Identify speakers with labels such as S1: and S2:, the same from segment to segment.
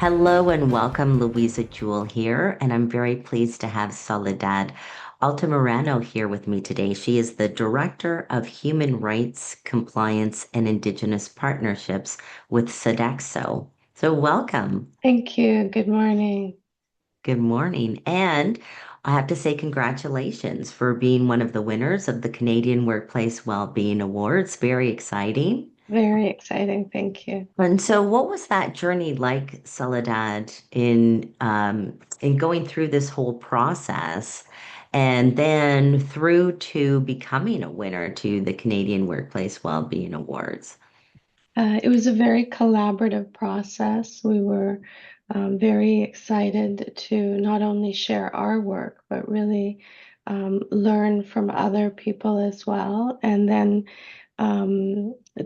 S1: Hello and welcome, Louisa Jewell here, and I'm very pleased to have Soledad Altamirano here with me today. She is the Director of Human Rights, Compliance, and Indigenous Partnerships with Sodexo. So welcome.
S2: Thank you. Good morning.
S1: Good morning. And I have to say congratulations for being one of the winners of the Canadian Workplace Wellbeing Awards. Very exciting.
S2: Very exciting. Thank you.
S1: And so, what was that journey like, Soledad, in going through this whole process, and then through to becoming a winner to the Canadian Workplace Wellbeing Awards?
S2: It was a very collaborative process. We were very excited to not only share our work, but really learn from other people as well. And then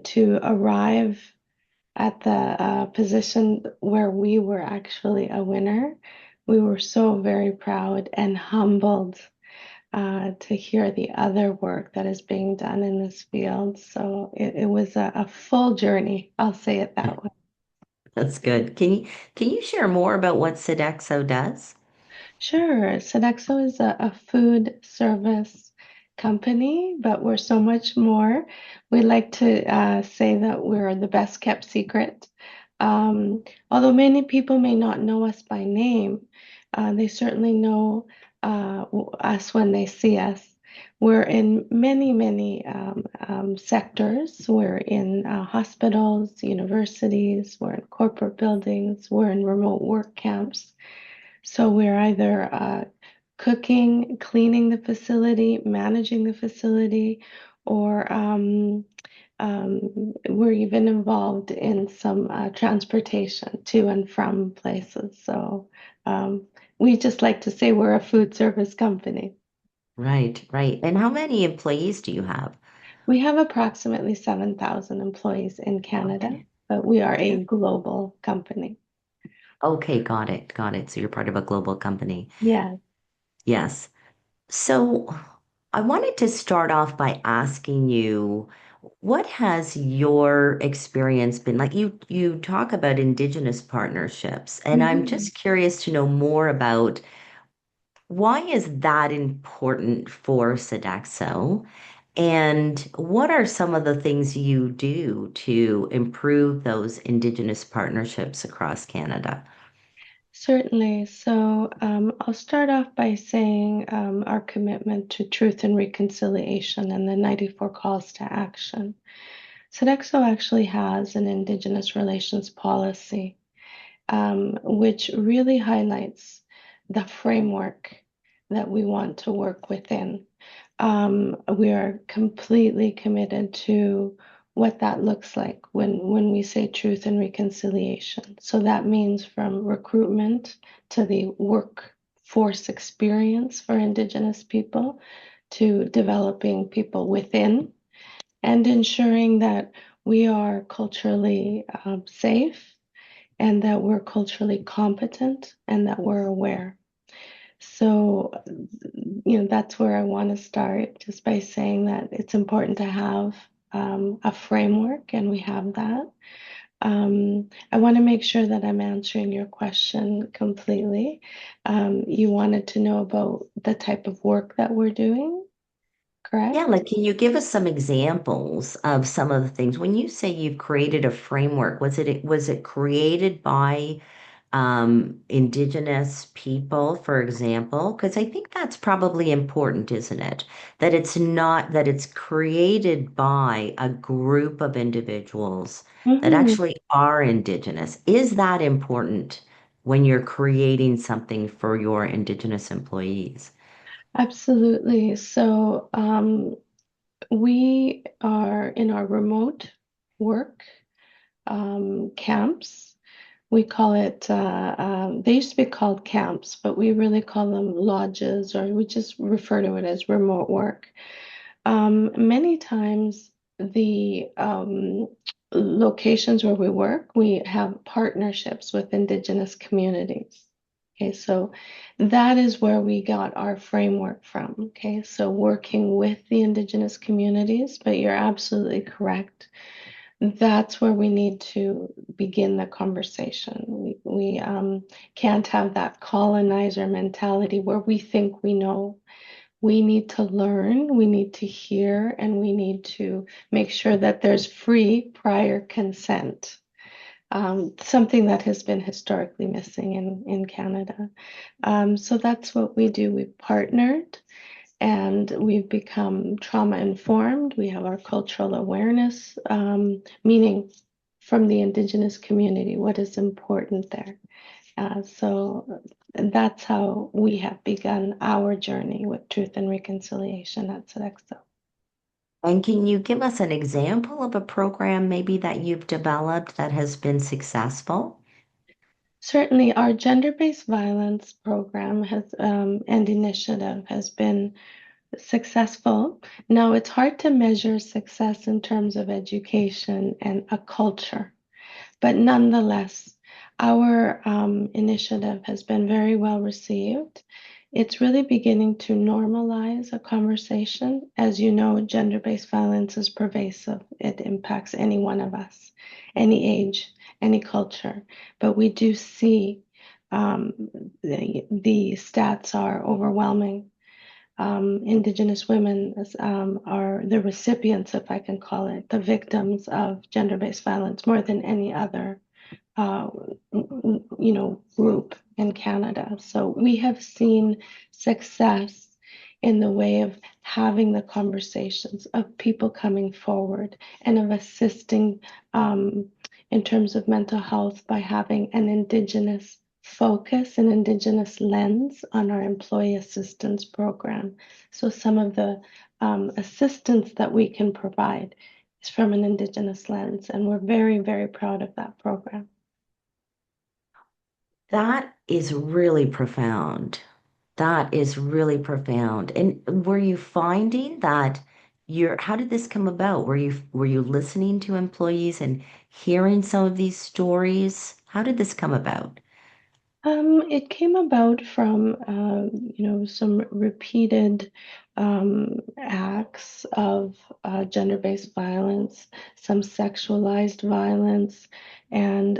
S2: to arrive at the position where we were actually a winner, we were so very proud and humbled to hear the other work that is being done in this field. So it was a full journey, I'll say it that way.
S1: That's good. Can you share more about what Sodexo does?
S2: Sure, Sodexo is a food service company, but we're so much more. We like to say that we're the best kept secret. Although many people may not know us by name, they certainly know us when they see us. We're in many, many sectors. We're in hospitals, universities, we're in corporate buildings, we're in remote work camps. So we're either cooking, cleaning the facility, managing the facility, or we're even involved in some transportation to and from places. So we just like to say we're a food service company.
S1: Right, right. And how many employees do you have?
S2: We have approximately 7,000 employees in Canada,
S1: Okay.
S2: but we are
S1: Yeah.
S2: a global company.
S1: Okay, got it, got it. So you're part of a global company.
S2: Yeah.
S1: Yes. So I wanted to start off by asking you, what has your experience been like? You talk about Indigenous partnerships, and I'm
S2: Mhm.
S1: just curious to know more about why is that important for Sodexo, and what are some of the things you do to improve those Indigenous partnerships across Canada?
S2: Certainly. So I'll start off by saying our commitment to truth and reconciliation and the 94 calls to action. Sodexo actually has an Indigenous relations policy, which really highlights the framework that we want to work within. We are completely committed to what that looks like when we say truth and reconciliation. So that means from recruitment to the workforce experience for Indigenous people to developing people within and ensuring that we are culturally safe and that we're culturally competent and that we're aware. So, that's where I want to start, just by saying that it's important to have a framework, and we have that. I want to make sure that I'm answering your question completely. You wanted to know about the type of work that we're doing,
S1: Yeah,
S2: correct?
S1: like can you give us some examples of some of the things? When you say you've created a framework, was it created by Indigenous people, for example? Because I think that's probably important, isn't it? That it's not that it's created by a group of individuals that
S2: Mhm.
S1: actually are Indigenous. Is that important when you're creating something for your Indigenous employees?
S2: Absolutely. So, we are in our remote work camps. We call it, they used to be called camps, but we really call them lodges, or we just refer to it as remote work. Many times, the locations where we work, we have partnerships with Indigenous communities. Okay, so that is where we got our framework from. Okay, so working with the Indigenous communities, but you're absolutely correct. That's where we need to begin the conversation. We can't have that colonizer mentality where we think we know. We need to learn, we need to hear, and we need to make sure that there's free prior consent. Something that has been historically missing in Canada. So that's what we do. We've partnered and we've become trauma informed. We have our cultural awareness, meaning from the Indigenous community, what is important there. So that's how we have begun our journey with truth and reconciliation at Sodexo.
S1: And can you give us an example of a program maybe that you've developed that has been successful?
S2: Certainly, our gender-based violence program has and initiative has been successful. Now, it's hard to measure success in terms of education and a culture, but nonetheless, our initiative has been very well received. It's really beginning to normalize a conversation. As you know, gender-based violence is pervasive. It impacts any one of us, any age, any culture. But we do see um, the stats are overwhelming. Indigenous women are the recipients, if I can call it, the victims of gender-based violence more than any other, uh, group in Canada. So we have seen success in the way of having the conversations, of people coming forward, and of assisting in terms of mental health by having an Indigenous focus, an Indigenous lens on our employee assistance program. So some of the assistance that we can provide is from an Indigenous lens, and we're very, very proud of that program.
S1: That is really profound. That is really profound. And were you finding that how did this come about? Were you listening to employees and hearing some of these stories? How did this come about?
S2: It came about from, some repeated acts of gender-based violence, some sexualized violence, and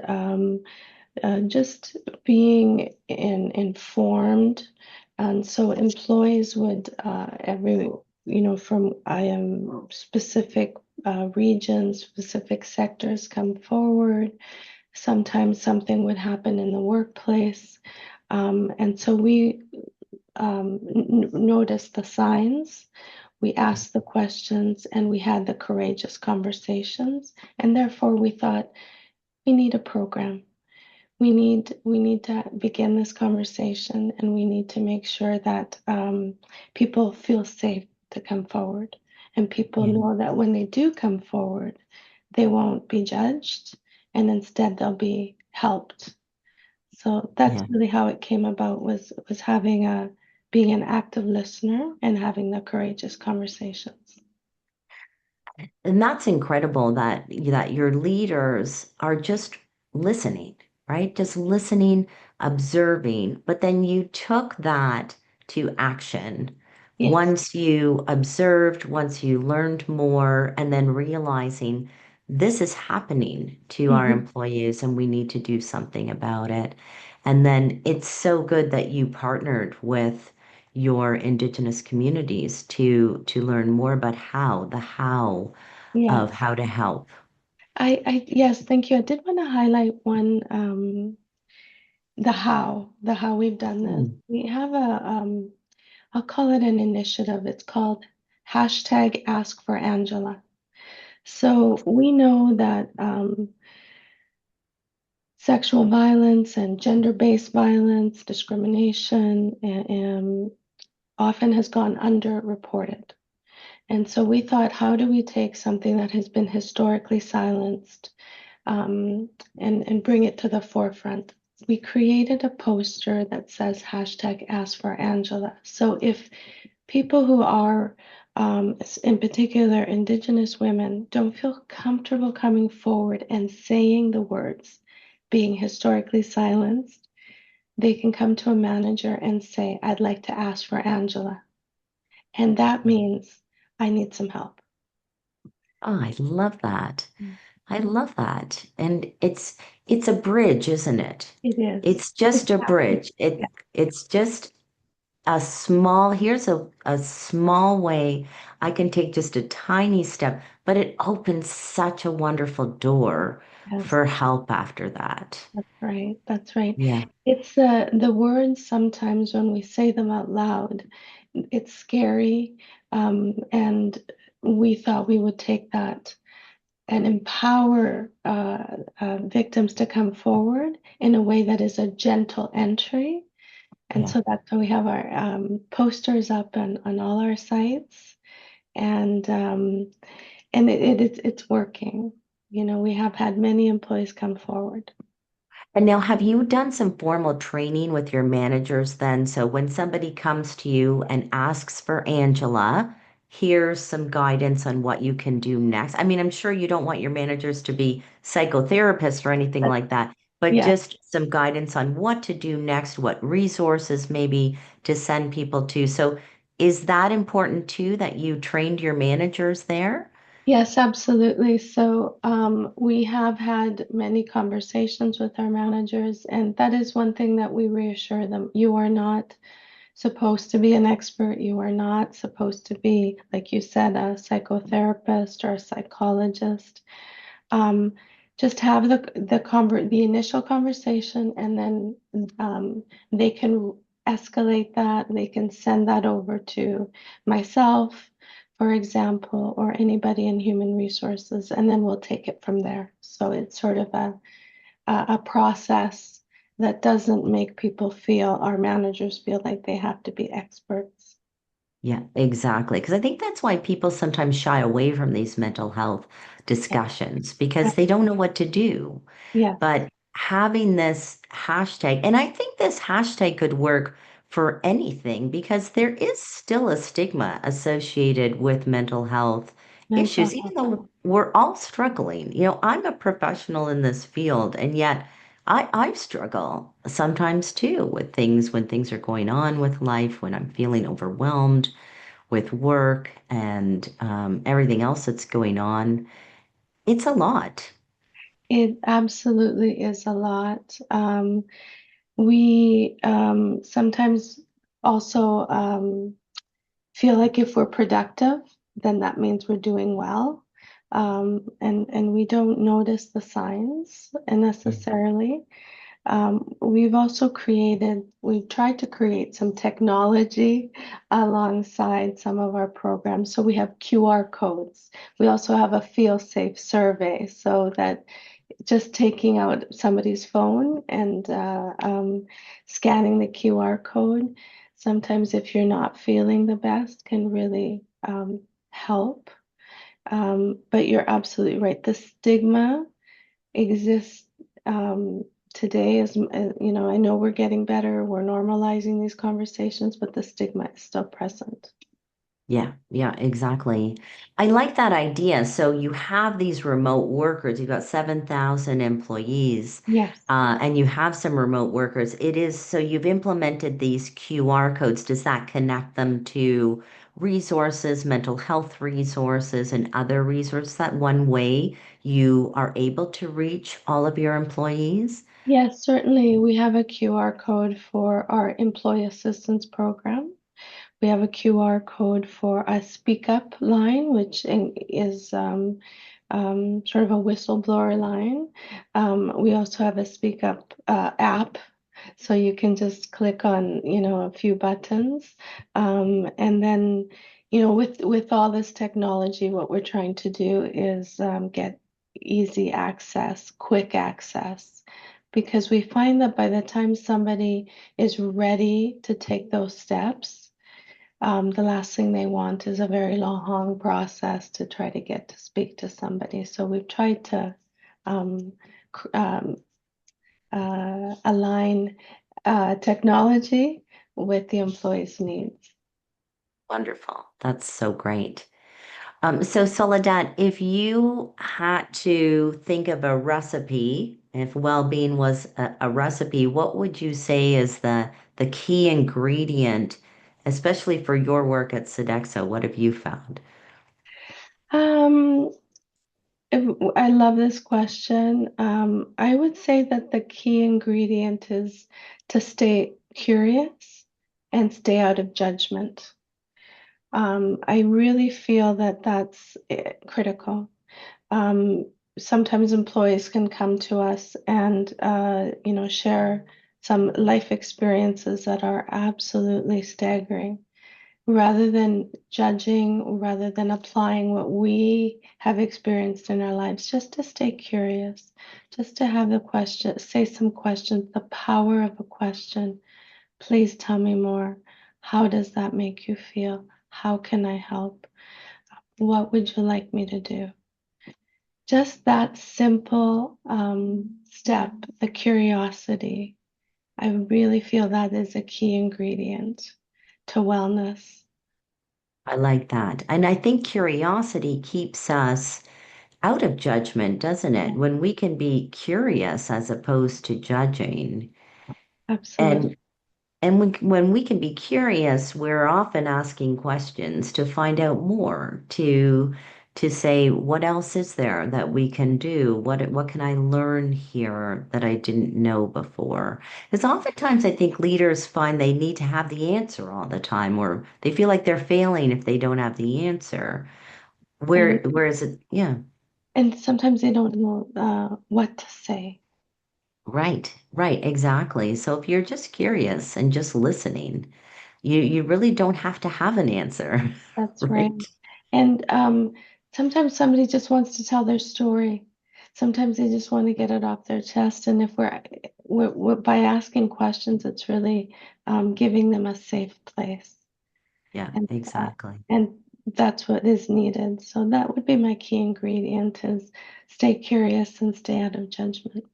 S2: just being informed. And so employees would from I am specific regions, specific sectors come forward. Sometimes something would happen in the workplace. And so we noticed the signs, we asked the questions, and we had the courageous conversations. And therefore, we thought we need a program. We need to begin this conversation, and we need to make sure that people feel safe to come forward, and people
S1: Yeah.
S2: know that when they do come forward, they won't be judged, and instead they'll be helped. So that's
S1: Yeah.
S2: really how it came about, was having a being an active listener and having the courageous conversations.
S1: And that's incredible that your leaders are just listening, right? Just listening, observing, but then you took that to action.
S2: Yes.
S1: Once you observed, once you learned more, and then realizing this is happening to our
S2: Hmm.
S1: employees and we need to do something about it. And then it's so good that you partnered with your Indigenous communities to learn more about the how of
S2: Yes.
S1: how to help.
S2: Yes, thank you. I did want to highlight one, the how we've done this.
S1: Hmm.
S2: We have I'll call it an initiative. It's called hashtag Ask for Angela. So we know that sexual violence and gender-based violence, discrimination, often has gone underreported. And so we thought, how do we take something that has been historically silenced, and bring it to the forefront? We created a poster that says hashtag Ask for Angela. So if people who are, in particular, Indigenous women, don't feel comfortable coming forward and saying the words, being historically silenced, they can come to a manager and say, I'd like to ask for Angela. And that means I need some help.
S1: Oh, I love that. I love that. And it's a bridge, isn't it?
S2: It is.
S1: It's just a
S2: Exactly.
S1: bridge.
S2: Yeah.
S1: It's just a small, here's a small way I can take just a tiny step, but it opens such a wonderful door
S2: Yes.
S1: for help after that.
S2: That's right. That's right.
S1: Yeah.
S2: It's the words sometimes when we say them out loud, it's scary. And we thought we would take that and empower victims to come forward in a way that is a gentle entry. And
S1: Yeah.
S2: so that's why we have our posters up on all our sites. And it's working. You know, we have had many employees come forward.
S1: And now, have you done some formal training with your managers then? So when somebody comes to you and asks for Angela, here's some guidance on what you can do next. I mean, I'm sure you don't want your managers to be psychotherapists or anything
S2: But
S1: like that, but
S2: yeah,
S1: just some guidance on what to do next, what resources maybe to send people to. So is that important too, that you trained your managers there?
S2: yes, absolutely. So we have had many conversations with our managers, and that is one thing that we reassure them. You are not supposed to be an expert. You are not supposed to be, like you said, a psychotherapist or a psychologist. um, just have the initial conversation, and then they can escalate that. They can send that over to myself, for example, or anybody in human resources, and then we'll take it from there. So it's sort of a process that doesn't make people feel, our managers feel like they have to be experts.
S1: Yeah, exactly. Because I think that's why people sometimes shy away from these mental health
S2: Yeah.
S1: discussions because they don't know what to do.
S2: Yes.
S1: But having this hashtag, and I think this hashtag could work for anything because there is still a stigma associated with mental health
S2: Mental
S1: issues, even
S2: health.
S1: though we're all struggling. You know, I'm a professional in this field, and yet I struggle sometimes too with things when things are going on with life, when I'm feeling overwhelmed with work and everything else that's going on. It's a lot.
S2: It absolutely is a lot. We sometimes also feel like if we're productive, then that means we're doing well. And we don't notice the signs necessarily. We've tried to create some technology alongside some of our programs. So we have QR codes. We also have a feel safe survey so that just taking out somebody's phone and scanning the QR code, sometimes if you're not feeling the best, can really help. But you're absolutely right. The stigma exists today. You know, I know we're getting better, we're normalizing these conversations, but the stigma is still present.
S1: Yeah, yeah, exactly. I like that idea. So you have these remote workers, you've got 7,000 employees,
S2: Yes.
S1: and you have some remote workers. It is so you've implemented these QR codes. Does that connect them to resources, mental health resources, and other resources? That one way you are able to reach all of your employees?
S2: Yes, certainly. We have a QR code for our employee assistance program. We have a QR code for a speak up line, which is sort of a whistleblower line. We also have a speak up app, so you can just click on, you know, a few buttons. And then, you know, with all this technology, what we're trying to do is get easy access, quick access, because we find that by the time somebody is ready to take those steps, the last thing they want is a very long process to try to get to speak to somebody. So we've tried to um, align technology with the employee's needs.
S1: Wonderful. That's so great. So Soledad, if you had to think of a recipe, if well-being was a recipe, what would you say is the key ingredient, especially for your work at Sodexo? What have you found?
S2: Um, I love this question. I would say that the key ingredient is to stay curious and stay out of judgment. I really feel that that's critical. Um, Sometimes employees can come to us and share some life experiences that are absolutely staggering. Rather than judging, rather than applying what we have experienced in our lives, just to stay curious, just to have the question, say some questions, the power of a question. Please tell me more. How does that make you feel? How can I help? What would you like me to do? Just that simple step, the curiosity. I really feel that is a key ingredient to wellness.
S1: I like that. And I think curiosity keeps us out of judgment, doesn't it? When we can be curious as opposed to judging.
S2: Absolutely.
S1: And when we can be curious, we're often asking questions to find out more, to say, what else is there that we can do? What can I learn here that I didn't know before? Because oftentimes I think leaders find they need to have the answer all the time, or they feel like they're failing if they don't have the answer.
S2: And
S1: Whereas it, yeah,
S2: and sometimes they don't know what to say.
S1: right, right, exactly. So if you're just curious and just listening, you really don't have to have an answer,
S2: That's right.
S1: right?
S2: And sometimes somebody just wants to tell their story. Sometimes they just want to get it off their chest. And if we're by asking questions, it's really giving them a safe place.
S1: Yeah,
S2: And uh,
S1: exactly.
S2: and that's what is needed. So that would be my key ingredient is stay curious and stay out of judgment.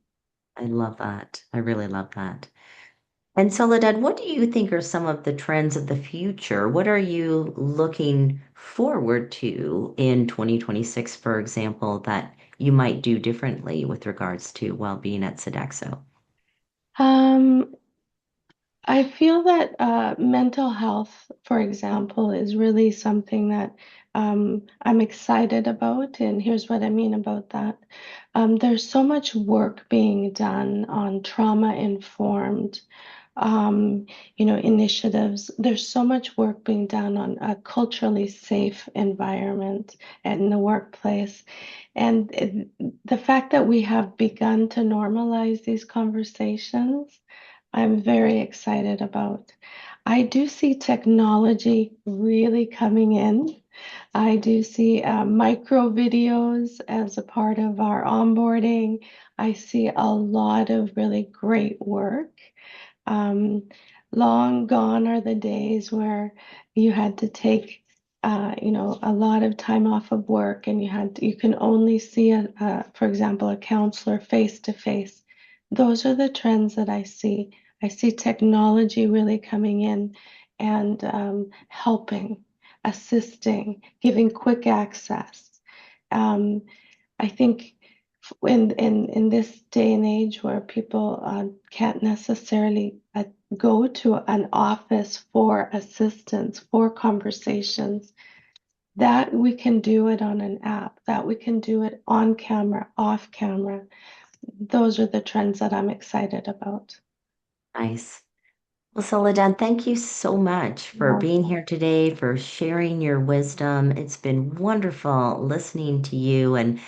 S1: I love that. I really love that. And Soledad, what do you think are some of the trends of the future? What are you looking forward to in 2026, for example, that you might do differently with regards to well-being at Sodexo?
S2: Um, I feel that mental health, for example, is really something that I'm excited about. And here's what I mean about that. There's so much work being done on trauma-informed, um, initiatives. There's so much work being done on a culturally safe environment in the workplace. And the fact that we have begun to normalize these conversations, I'm very excited about. I do see technology really coming in. I do see micro videos as a part of our onboarding. I see a lot of really great work. Um, Long gone are the days where you had to take, a lot of time off of work, and you can only see for example, a counselor face to face. Those are the trends that I see. I see technology really coming in and helping, assisting, giving quick access. Um, I think in this day and age where people can't necessarily go to an office for assistance, for conversations, that we can do it on an app, that we can do it on camera, off camera. Those are the trends that I'm excited about.
S1: Nice. Well, Soledad, thank you so much for
S2: Yeah.
S1: being here today, for sharing your wisdom. It's been wonderful listening to you and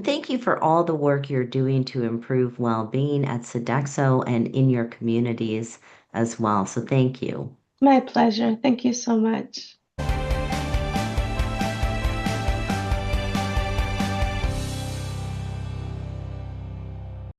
S1: thank you for all the work you're doing to improve well-being at Sodexo and in your communities as well. So thank you.
S2: My pleasure. Thank you so much.